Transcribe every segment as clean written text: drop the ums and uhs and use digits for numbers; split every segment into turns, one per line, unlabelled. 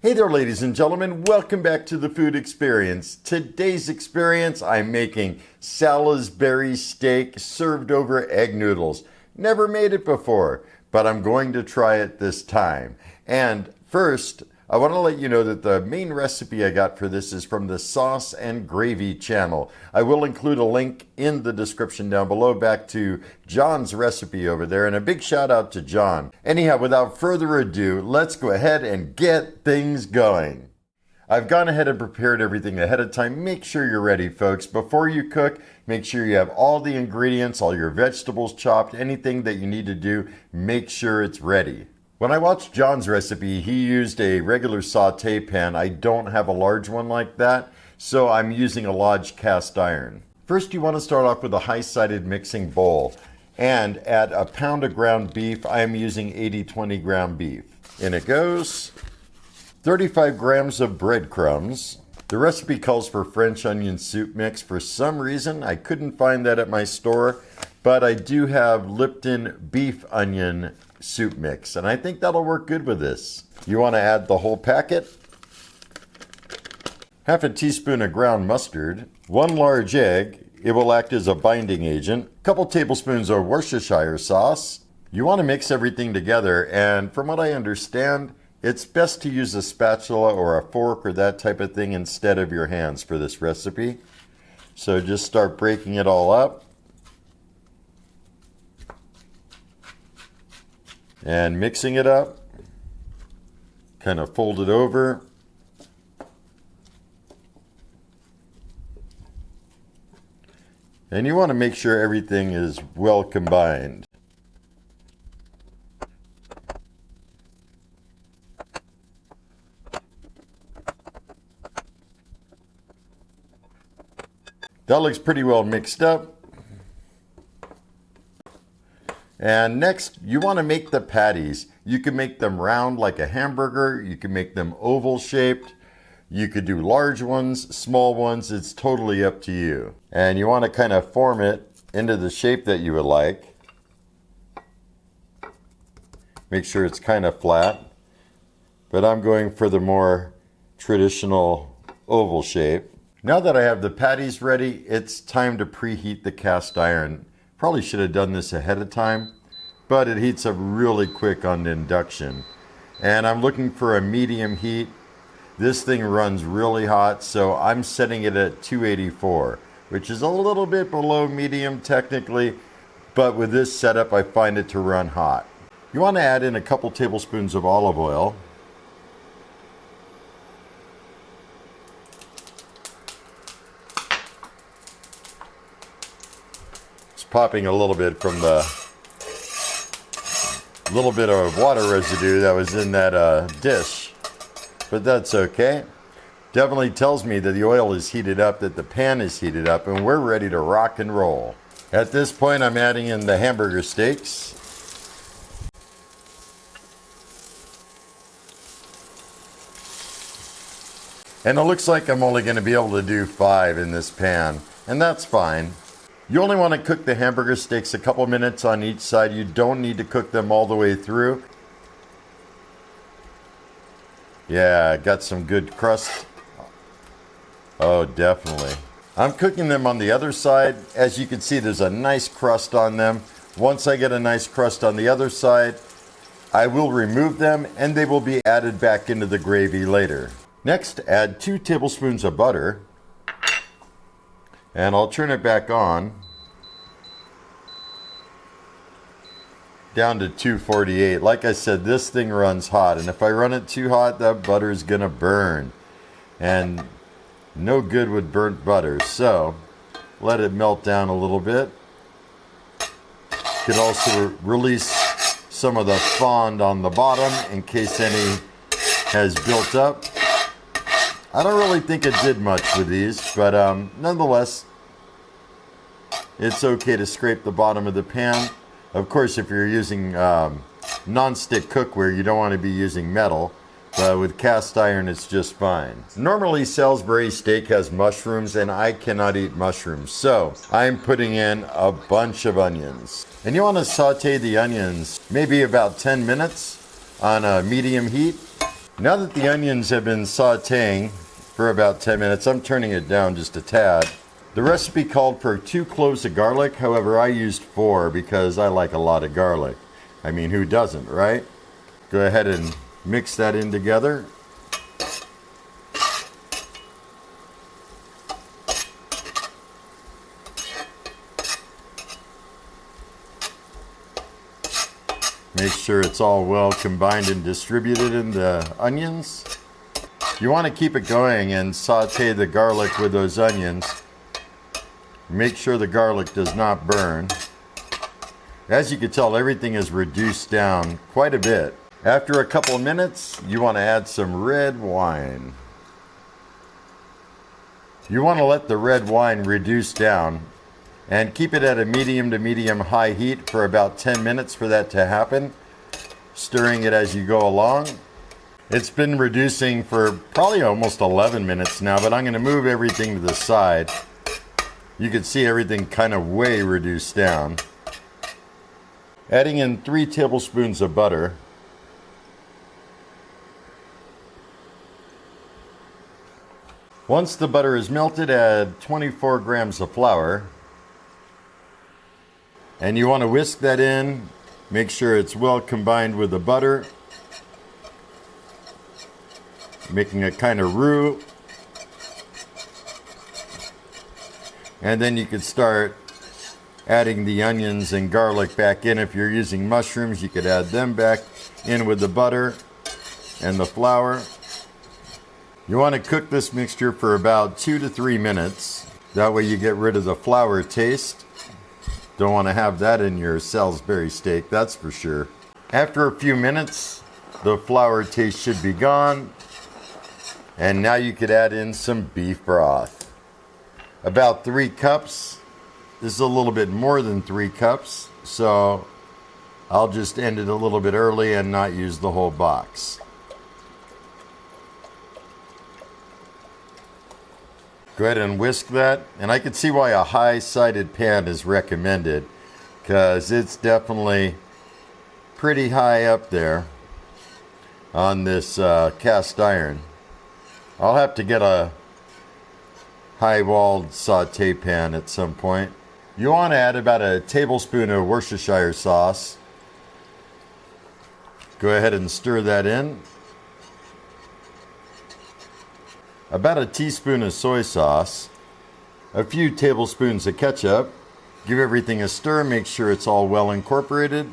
Hey there, ladies and gentlemen. Welcome back to the Food Experience. Today's experience, I'm making Salisbury steak served over egg noodles. Never made it before, but I'm going to try it this time. And first, I want to let you know that the main recipe I got for this is from the Sauce and Gravy channel. I will include a link in the description down below back to John's recipe over there, and a big shout out to John. Anyhow, without further ado, let's go ahead and get things going. I've gone ahead and prepared everything ahead of time. Make sure you're ready, folks. Before you cook, make sure you have all the ingredients, all your vegetables chopped, anything that you need to do, make sure it's ready. When I watched John's recipe, he used a regular saute pan. I don't have a large one like that, so I'm using a large cast iron. First, you want to start off with a high-sided mixing bowl. And at a pound of ground beef, I am using 80-20 ground beef. In it goes 35 grams of breadcrumbs. The recipe calls for French onion soup mix. For some reason, I couldn't find that at my store, but I do have Lipton beef onion soup mix, and I think that'll work good with this. You want to add the whole packet, half a teaspoon of ground mustard, 1 large egg, it will act as a binding agent, a couple tablespoons of Worcestershire sauce. You want to mix everything together, and from what I understand, it's best to use a spatula or a fork or that type of thing instead of your hands for this recipe. So just start breaking it all up. And mixing it up, kind of fold it over. And you want to make sure everything is well combined. That looks pretty well mixed up. And next, you want to make the patties. You can make them round like a hamburger. You can make them oval shaped. You could do large ones, small ones. It's totally up to you. And you want to kind of form it into the shape that you would like. Make sure it's kind of flat. But I'm going for the more traditional oval shape. Now that I have the patties ready, it's time to preheat the cast iron. Probably should have done this ahead of time, but it heats up really quick on induction. And I'm looking for a medium heat. This thing runs really hot, so I'm setting it at 284, which is a little bit below medium technically, but with this setup, I find it to run hot. You want to add in a couple tablespoons of olive oil. Popping a little bit from the little bit of water residue that was in that dish, but that's okay. Definitely tells me that the oil is heated up, that the pan is heated up, and we're ready to rock and roll. At this point, I'm adding in the hamburger steaks. And it looks like I'm only going to be able to do 5 in this pan, and that's fine. You only want to cook the hamburger steaks a couple minutes on each side. You don't need to cook them all the way through. Yeah, got some good crust. Oh, definitely. I'm cooking them on the other side. As you can see, there's a nice crust on them. Once I get a nice crust on the other side, I will remove them and they will be added back into the gravy later. Next, add 2 tablespoons of butter. And I'll turn it back on down to 248. Like I said, this thing runs hot, and if I run it too hot, that butter is gonna burn, and no good with burnt butter. So let it melt down a little bit. You can also release some of the fond on the bottom in case any has built up. I don't really think it did much with these, but nonetheless, it's okay to scrape the bottom of the pan. Of course, if you're using non-stick cookware, you don't want to be using metal, but with cast iron, it's just fine. Normally, Salisbury steak has mushrooms, and I cannot eat mushrooms, so I'm putting in a bunch of onions. And you want to saute the onions maybe about 10 minutes on a medium heat. Now that the onions have been sauteing for about 10 minutes, I'm turning it down just a tad. The recipe called for 2 cloves of garlic. However, I used 4 because I like a lot of garlic. I mean, who doesn't, right? Go ahead and mix that in together. Make sure it's all well combined and distributed in the onions. You want to keep it going and saute the garlic with those onions. Make sure the garlic does not burn. As you can tell, everything is reduced down quite a bit. After a couple of minutes, you want to add some red wine. You want to let the red wine reduce down and keep it at a medium to medium high heat for about 10 minutes for that to happen, stirring it as you go along. It's been reducing for probably almost 11 minutes now, but I'm going to move everything to the side. You can see everything kind of way reduced down. Adding in 3 tablespoons of butter. Once the butter is melted, add 24 grams of flour. And you want to whisk that in. Make sure it's well combined with the butter. Making a kind of roux. And then you can start adding the onions and garlic back in. If you're using mushrooms, you could add them back in with the butter and the flour. You want to cook this mixture for about 2 to 3 minutes. That way you get rid of the flour taste. Don't want to have that in your Salisbury steak, that's for sure. After a few minutes, the flour taste should be gone. And now you could add in some beef broth. About 3 cups. This is a little bit more than 3 cups, so I'll just end it a little bit early and not use the whole box. Go ahead and whisk that, and I can see why a high-sided pan is recommended, because it's definitely pretty high up there on this cast iron. I'll have to get a high-walled saute pan at some point. You want to add about a tablespoon of Worcestershire sauce. Go ahead and stir that in. About a teaspoon of soy sauce. A few tablespoons of ketchup. Give everything a stir, make sure it's all well incorporated.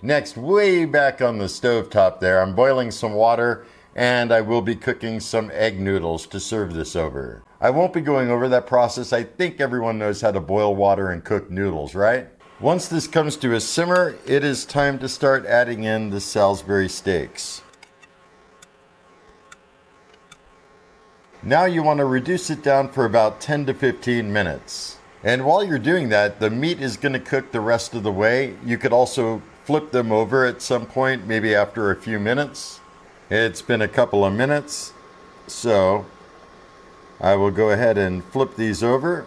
Next, way back on the stovetop there, I'm boiling some water and I will be cooking some egg noodles to serve this over. I won't be going over that process. I think everyone knows how to boil water and cook noodles, right? Once this comes to a simmer, it is time to start adding in the Salisbury steaks. Now you want to reduce it down for about 10 to 15 minutes. And while you're doing that, the meat is going to cook the rest of the way. You could also flip them over at some point, maybe after a few minutes. It's been a couple of minutes, so I will go ahead and flip these over.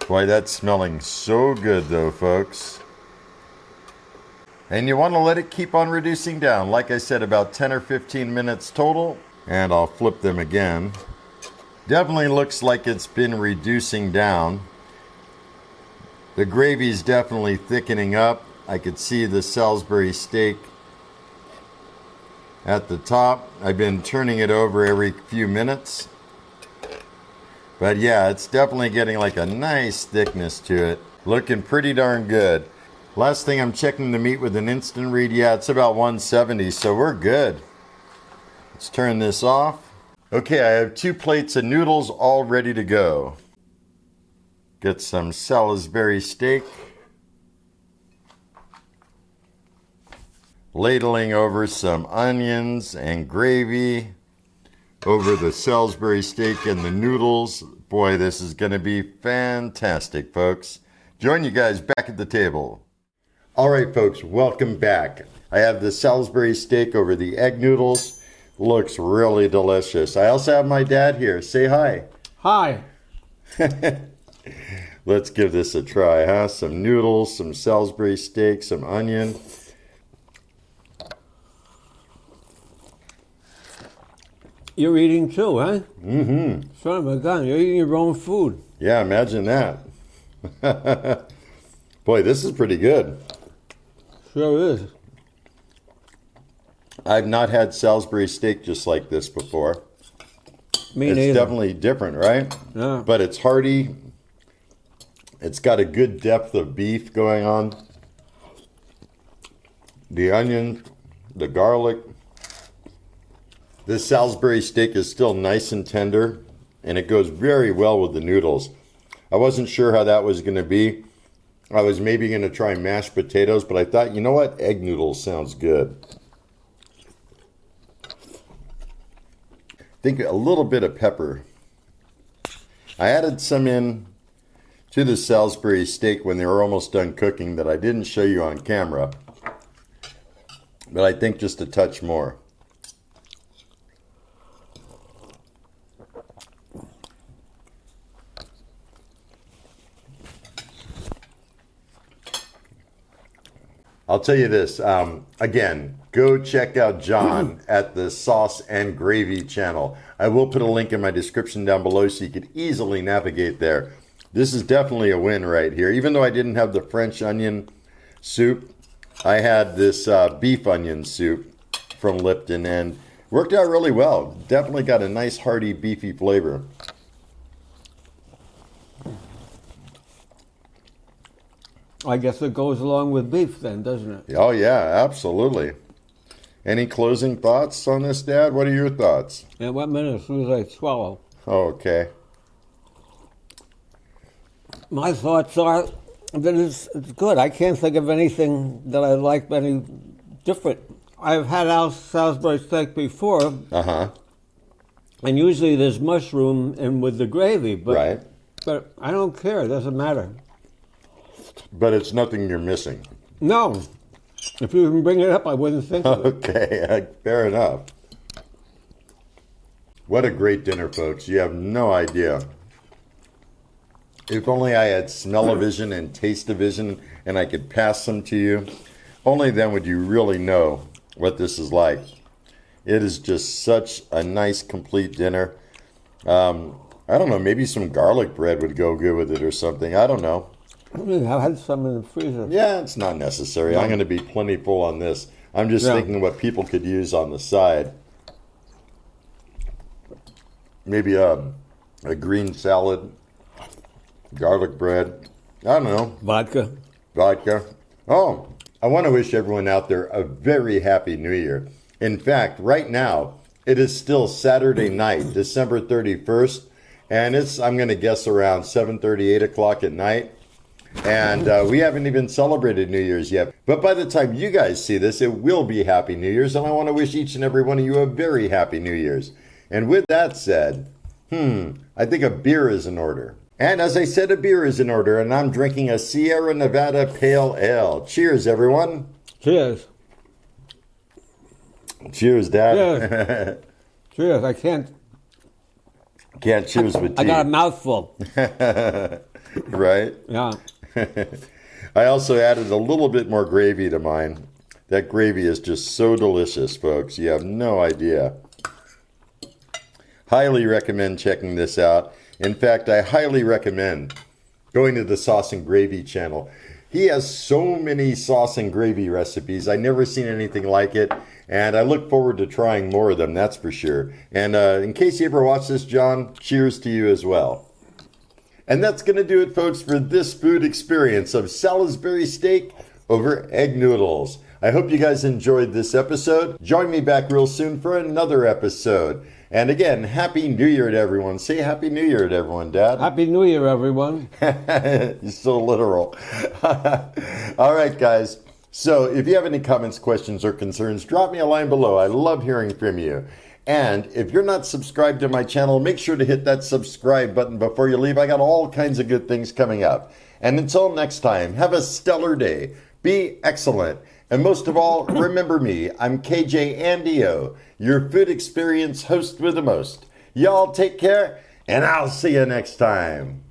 Boy, that's smelling so good though, folks. And you want to let it keep on reducing down. Like I said, about 10 or 15 minutes total. And I'll flip them again. Definitely looks like it's been reducing down. The gravy's definitely thickening up. I could see the Salisbury steak at the top. I've been turning it over every few minutes. But yeah, it's definitely getting like a nice thickness to it. Looking pretty darn good. Last thing, I'm checking the meat with an instant read. Yeah, it's about 170, so we're good. Let's turn this off. Okay, I have 2 plates of noodles all ready to go. Get some Salisbury steak. Ladling over some onions and gravy over the Salisbury steak and the noodles. Boy, this is going to be fantastic, folks. Join you guys back at the table. All right, folks, welcome back. I have the Salisbury steak over the egg noodles. Looks really delicious. I also have my dad here. Say hi.
Hi.
Let's give this a try, huh? Some noodles, some Salisbury steak, some onion.
You're eating too, huh? Mm-hmm. Son of a gun, you're eating your own food.
Yeah, imagine that. Boy, this is pretty good.
Sure is.
I've not had Salisbury steak just like this before.
Me
It's
neither.
definitely different, right?
Yeah.
But it's hearty. It's got a good depth of beef going on. The onion, the garlic. This Salisbury steak is still nice and tender, and it goes very well with the noodles. I wasn't sure how that was going to be. I was maybe going to try mashed potatoes, but I thought, you know what? Egg noodles sounds good. I think a little bit of pepper. I added some in to the Salisbury steak when they were almost done cooking that I didn't show you on camera. But I think just a touch more. I'll tell you this, again, go check out John at the Sauce and Gravy channel. I will put a link in my description down below so you could easily navigate there. This is definitely a win right here. Even though I didn't have the French onion soup, I had this beef onion soup from Lipton and worked out really well. Definitely got a nice hearty beefy flavor.
I guess it goes along with beef then, doesn't it?
Oh yeah, absolutely. Any closing thoughts on this, Dad? What are your thoughts?
And 1 minute as soon as I swallow.
Oh, okay.
My thoughts are that it's good. I can't think of anything that I like any different. I've had Salisbury steak before, and usually there's mushroom and with the gravy, but
Right.
but I don't care. It doesn't matter.
But it's nothing you're missing.
No, if you didn't bring it up, I wouldn't think of it.
Okay, fair enough. What a great dinner, folks. You have no idea. If only I had smell-o-vision and taste-o-vision and I could pass them to you, only then would you really know what this is like. It is just such a nice, complete dinner. I don't know, maybe some garlic bread would go good with it or something. I don't know.
I had some in the freezer.
Yeah, it's not necessary. I'm going to be plenty full on this. I'm just thinking what people could use on the side. Maybe a green salad, garlic bread. I don't know. Vodka. Oh, I want to wish everyone out there a very happy New Year. In fact, right now, it is still Saturday night, December 31st, and it's, I'm going to guess, around 7:30, 8 o'clock at night. And we haven't even celebrated New Year's yet. But by the time you guys see this, it will be Happy New Year's. And I want to wish each and every one of you a very Happy New Year's. And with that said, I think a beer is in order. And as I said, a beer is in order. And I'm drinking a Sierra Nevada Pale Ale. Cheers, everyone.
Cheers.
Cheers, Dad.
Cheers. Cheers. I can't
cheers with tea.
I got a mouthful.
Right?
Yeah.
I also added a little bit more gravy to mine. That gravy is just so delicious, folks. You have no idea. Highly recommend checking this out. In fact, I highly recommend going to the Sauce and Gravy channel. He has so many sauce and gravy recipes. I've never seen anything like it. And I look forward to trying more of them, that's for sure. And in case you ever watch this, John, cheers to you as well. And that's going to do it, folks, for this food experience of Salisbury steak over egg noodles. I hope you guys enjoyed this episode. Join me back real soon for another episode. And again, Happy New Year to everyone. Say Happy New Year to everyone, Dad.
Happy New Year, everyone.
You're so literal. All right, guys. So if you have any comments, questions, or concerns, drop me a line below. I love hearing from you. And if you're not subscribed to my channel, make sure to hit that subscribe button before you leave. I got all kinds of good things coming up. And until next time, have a stellar day. Be excellent. And most of all, remember me. I'm KJ Andio, your food experience host with the most. Y'all take care, and I'll see you next time.